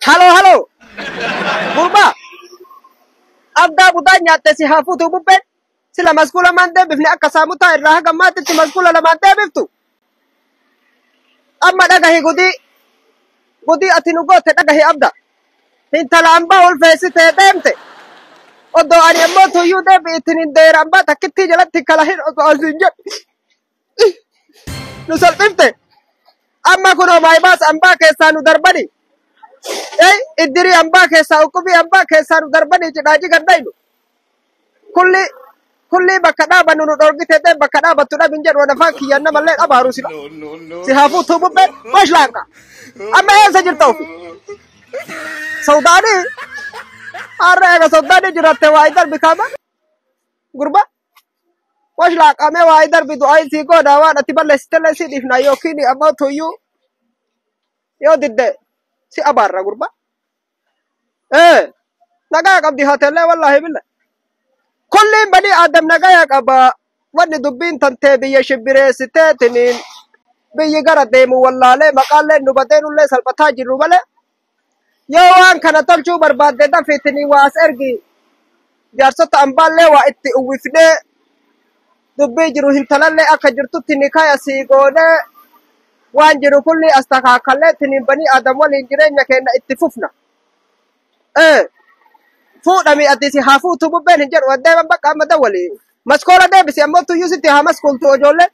Halo halo. Gurba. Abda budanya tesi hafu tu bupen. Sila maskula mande bifni akka samuta irraa gammaatti itti maskula lamaan deebiftu. Amma dhagahi gudii ati nu goote dhagahi abda. Intala ambaa ol feessitee deemte. Oddoo ani ammoo tuyyuu deebi ittiin hin deera ambaa takkittii jalatti kalahin osoo asiin jedhu. Nu salphifte. Amma kunoo maayibaas ambaa keessaa nu darbani. Iddirii ambaa keessaa ukkubii ambaa keessaa nu darbanii cidhaaji gandaynu. Kulli bakka dhaabannu nu dhorgite ta'e bakka dhaabattu dhabin jedhu wanafaa kiyyanna mallee dhabaaru sila. Si haafuu tuububbeen mashlaanqa. Amma eessa jirta ofi? Saudaanii? Har'a eega Saudaanii jiratte waa darbi kaama? Gurba? Mashlaaqamee waa darbi du'aa sii goodaa waan ati balleessitellee sii dhiifna yookiin ammoo tuyyuu yoo didde si abaarra gurba? Nagaa qabdi hatellee wallaahi billa. Kulliin bani Adam nagaya qaba. Wanni dubbiin tantee biyya shibbireessiteetiniin biyyi gara deemu wallaalee maqaallee nu badeenullee salphataa jirru malee. Yoo waan kana tolchuu barbaadde dafiitinii waa as ergi. Jaarsota ambaallee waa itti uwwifnee dubbii jiru hintalallee akka jirtutti ni kaya sii goonee waan jiru kulli as takaakalleetiniin bani Adam waliin jireenya keenya itti fufna. Fuudhami addisi haa fuutu bubbeen hin jedhu addeeman bakka amma dawwali. Maskoola deebisi ammoo tuyyuu sitti haa maskuultu ijoollee.